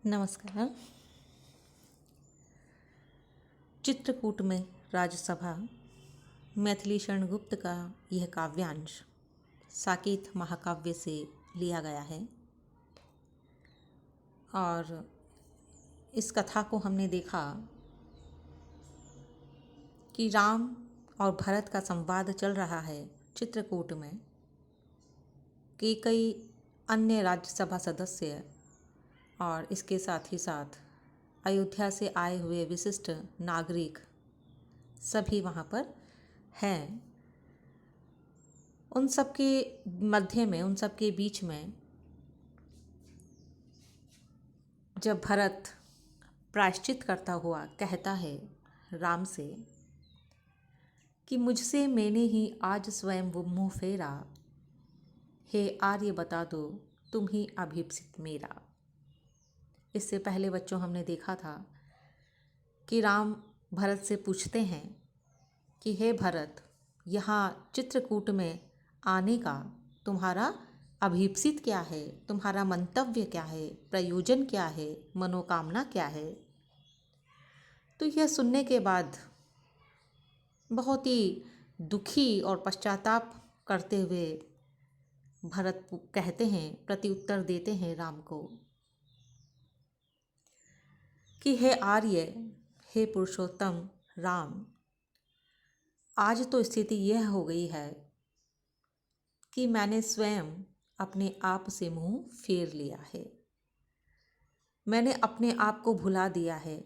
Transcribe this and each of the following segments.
नमस्कार। चित्रकूट में राजसभा मैथिली शरण गुप्त का यह काव्यांश साकेत महाकाव्य से लिया गया है और इस कथा को हमने देखा कि राम और भरत का संवाद चल रहा है चित्रकूट में कि कई अन्य राज्यसभा सदस्य और इसके साथ ही साथ अयोध्या से आए हुए विशिष्ट नागरिक सभी वहाँ पर हैं। उन सब के मध्य में, उन सब के बीच में जब भरत प्रायश्चित करता हुआ कहता है राम से कि मुझसे मैंने ही आज स्वयं वो मुँह फेरा, हे आर्य बता दो तुम ही अभीप्सित मेरा। इससे पहले बच्चों हमने देखा था कि राम भरत से पूछते हैं कि हे भरत, यहाँ चित्रकूट में आने का तुम्हारा अभीप्सित क्या है, तुम्हारा मंतव्य क्या है, प्रयोजन क्या है, मनोकामना क्या है। तो यह सुनने के बाद बहुत ही दुखी और पश्चाताप करते हुए भरत कहते हैं, प्रत्युत्तर देते हैं राम को कि हे आर्य, हे पुरुषोत्तम राम, आज तो स्थिति यह हो गई है कि मैंने स्वयं अपने आप से मुंह फेर लिया है। मैंने अपने आप को भुला दिया है।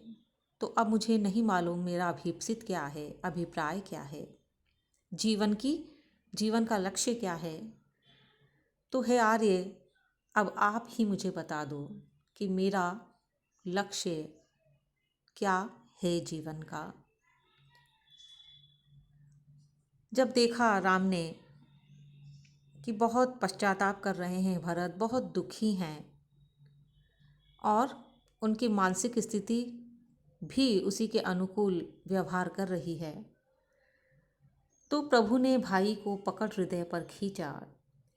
तो अब मुझे नहीं मालूम मेरा अभीप्सित क्या है, अभिप्राय क्या है, जीवन का लक्ष्य क्या है। तो हे आर्य, अब आप ही मुझे बता दो कि मेरा लक्ष्य क्या है जीवन का। जब देखा राम ने कि बहुत पश्चाताप कर रहे हैं भरत, बहुत दुखी हैं और उनकी मानसिक स्थिति भी उसी के अनुकूल व्यवहार कर रही है, तो प्रभु ने भाई को पकड़ हृदय पर खींचा,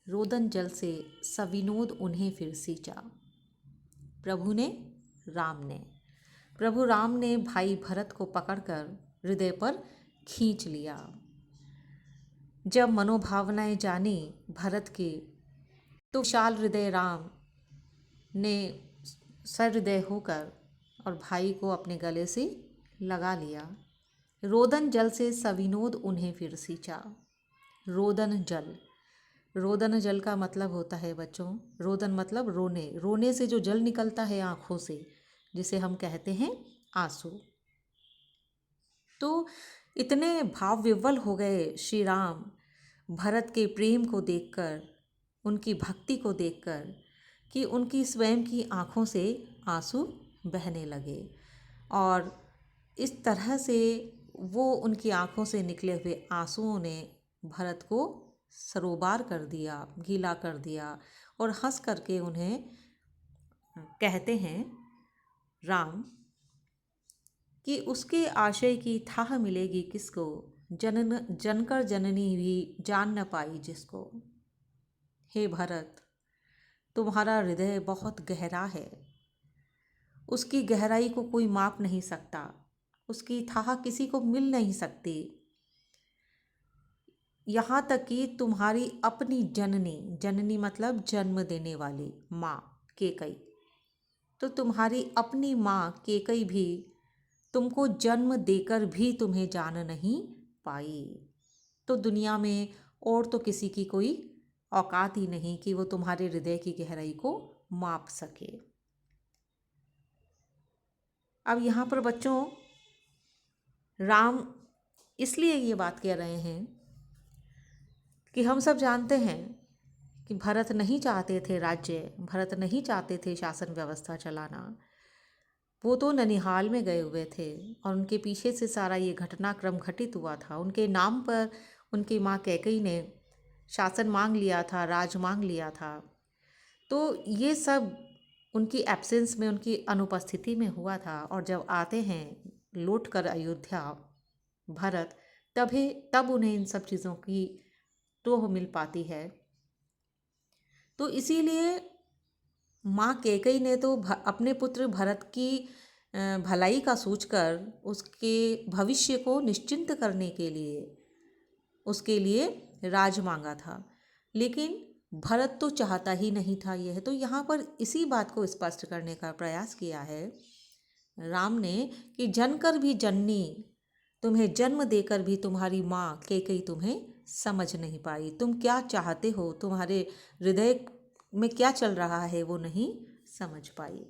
रोदन जल से सविनोद उन्हें फिर सींचा। प्रभु राम ने भाई भरत को पकड़कर हृदय पर खींच लिया। जब मनोभावनाएं जानी भरत की, तो विशाल हृदय राम ने सहृदय होकर और भाई को अपने गले से लगा लिया। रोदन जल से सविनोद उन्हें फिर सींचा। रोदन जल का मतलब होता है बच्चों, रोदन मतलब रोने, रोने से जो जल निकलता है आँखों से, जिसे हम कहते हैं आंसू। तो इतने भाव विह्वल हो गए श्री राम भरत के प्रेम को देखकर, उनकी भक्ति को देखकर, कि उनकी स्वयं की आँखों से आंसू बहने लगे और इस तरह से वो उनकी आँखों से निकले हुए आंसुओं ने भरत को सरोबार कर दिया, गीला कर दिया और हंस करके उन्हें कहते हैं राम कि उसके आशय की थाह मिलेगी किसको, जनकर जननी भी जान न पाई जिसको। हे भरत, तुम्हारा हृदय बहुत गहरा है, उसकी गहराई को कोई माप नहीं सकता, उसकी थाह किसी को मिल नहीं सकती। यहाँ तक कि तुम्हारी अपनी जननी मतलब जन्म देने वाली माँ केकई, तो तुम्हारी अपनी माँ केकई भी तुमको जन्म देकर भी तुम्हें जान नहीं पाई। तो दुनिया में और तो किसी की कोई औकात ही नहीं कि वो तुम्हारे हृदय की गहराई को माप सके। अब यहाँ पर बच्चों राम इसलिए ये बात कह रहे हैं कि हम सब जानते हैं कि भरत नहीं चाहते थे राज्य, भरत नहीं चाहते थे शासन व्यवस्था चलाना। वो तो ननिहाल में गए हुए थे और उनके पीछे से सारा ये घटनाक्रम घटित हुआ था। उनके नाम पर उनकी माँ कैकेयी ने शासन मांग लिया था, राज मांग लिया था। तो ये सब उनकी एब्सेंस में, उनकी अनुपस्थिति में हुआ था। और जब आते हैं लौट कर अयोध्या भरत, तब उन्हें इन सब चीज़ों की टोह मिल पाती है। तो इसीलिए माँ कैकेयी ने तो अपने पुत्र भरत की भलाई का सोचकर उसके भविष्य को निश्चिंत करने के लिए उसके लिए राज मांगा था, लेकिन भरत तो चाहता ही नहीं था यह। तो यहाँ पर इसी बात को स्पष्ट करने का प्रयास किया है राम ने कि जनकर भी जननी, तुम्हें जन्म देकर भी तुम्हारी माँ कैकेयी तुम्हें समझ नहीं पाई। तुम क्या चाहते हो, तुम्हारे हृदय में क्या चल रहा है, वो नहीं समझ पाई।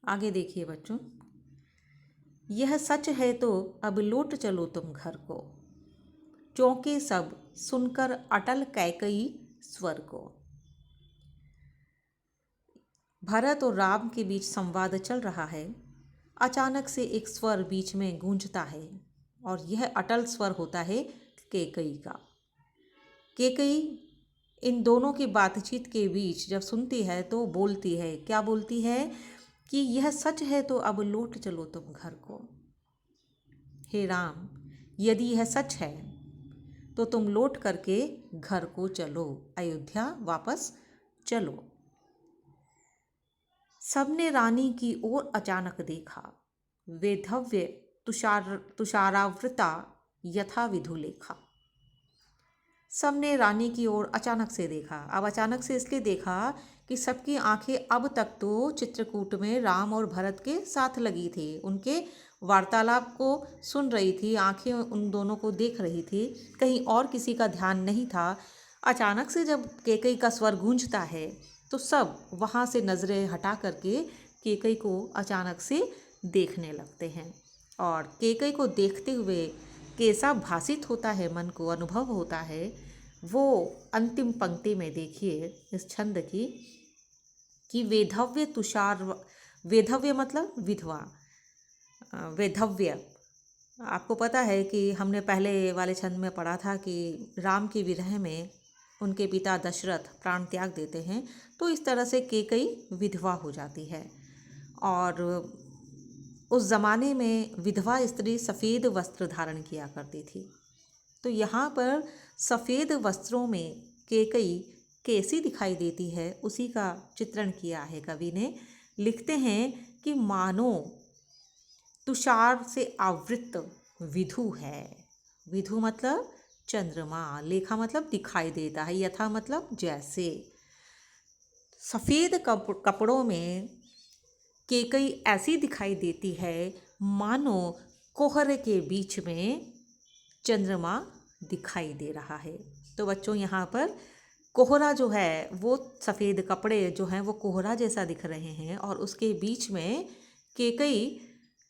आगे देखिए बच्चों, यह सच है तो अब लौट चलो तुम घर को, चौंके सब सुनकर अटल कैकेयी स्वर को। भरत और राम के बीच संवाद चल रहा है। अचानक से एक स्वर बीच में गूंजता है और यह अटल स्वर होता है कैकेयी का। कैकेयी इन दोनों की बातचीत के बीच जब सुनती है तो बोलती है, क्या बोलती है कि यह सच है तो अब लौट चलो तुम घर को। हे राम, यदि यह सच है तो तुम लौट करके घर को चलो, अयोध्या वापस चलो। सबने रानी की ओर अचानक देखा, वैधव्य तुषारावृता यथा विधु लेखा। सबने रानी की ओर अचानक से देखा। अब अचानक से इसलिए देखा कि सबकी आंखें अब तक तो चित्रकूट में राम और भरत के साथ लगी थी, उनके वार्तालाप को सुन रही थी, आंखें उन दोनों को देख रही थी, कहीं और किसी का ध्यान नहीं था। अचानक से जब कैकेयी का स्वर गूंजता है तो सब वहाँ से नज़रें हटा करके कैकेयी को अचानक से देखने लगते हैं। और कैकेयी को देखते हुए कैसा भासित होता है, मन को अनुभव होता है, वो अंतिम पंक्ति में देखिए इस छंद की कि वैधव्य तुषार, वैधव्य मतलब विधवा, वैधव्य। आपको पता है कि हमने पहले वाले छंद में पढ़ा था कि राम के विरह में उनके पिता दशरथ प्राण त्याग देते हैं, तो इस तरह से कैकेयी विधवा हो जाती है। और उस ज़माने में विधवा स्त्री सफ़ेद वस्त्र धारण किया करती थी। तो यहाँ पर सफ़ेद वस्त्रों में कैकेयी कैसी दिखाई देती है उसी का चित्रण किया है कवि ने। लिखते हैं कि मानो तुषार से आवृत विधु है। विधु मतलब चंद्रमा, लेखा मतलब दिखाई देता है, यथा मतलब जैसे। सफ़ेद कपड़ों में कैकेयी ऐसी दिखाई देती है मानो कोहरे के बीच में चंद्रमा दिखाई दे रहा है। तो बच्चों यहाँ पर कोहरा जो है वो सफ़ेद कपड़े जो हैं वो कोहरा जैसा दिख रहे हैं और उसके बीच में कैकेयी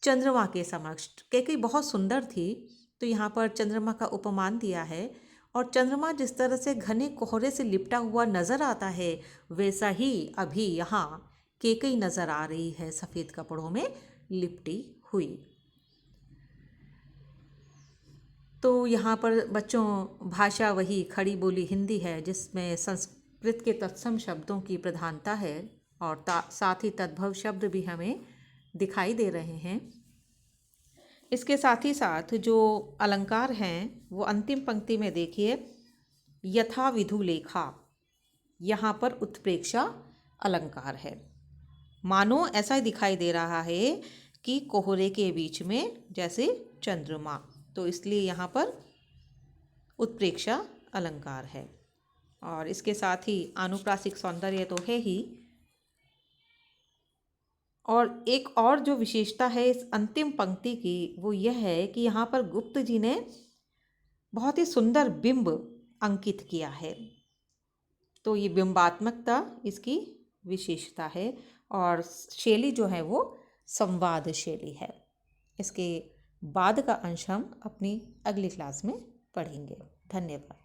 चंद्रमा के समक्ष। कैकेयी बहुत सुंदर थी, तो यहाँ पर चंद्रमा का उपमान दिया है। और चंद्रमा जिस तरह से घने कोहरे से लिपटा हुआ नज़र आता है, वैसा ही अभी यहाँ कैकेयी नज़र आ रही है सफ़ेद कपड़ों में लिपटी हुई। तो यहाँ पर बच्चों भाषा वही खड़ी बोली हिंदी है जिसमें संस्कृत के तत्सम शब्दों की प्रधानता है और साथ ही तद्भव शब्द भी हमें दिखाई दे रहे हैं। इसके साथ ही साथ जो अलंकार हैं वो अंतिम पंक्ति में देखिए, यथा विधु लेखा, यहाँ पर उत्प्रेक्षा अलंकार है। मानो ऐसा दिखाई दे रहा है कि कोहरे के बीच में जैसे चंद्रमा, तो इसलिए यहाँ पर उत्प्रेक्षा अलंकार है। और इसके साथ ही आनुप्रासिक सौंदर्य तो है ही। और एक और जो विशेषता है इस अंतिम पंक्ति की वो यह है कि यहाँ पर गुप्त जी ने बहुत ही सुंदर बिंब अंकित किया है। तो ये बिंबात्मकता इसकी विशेषता है और शैली जो है वो संवाद शैली है। इसके बाद का अंश हम अपनी अगली क्लास में पढ़ेंगे। धन्यवाद।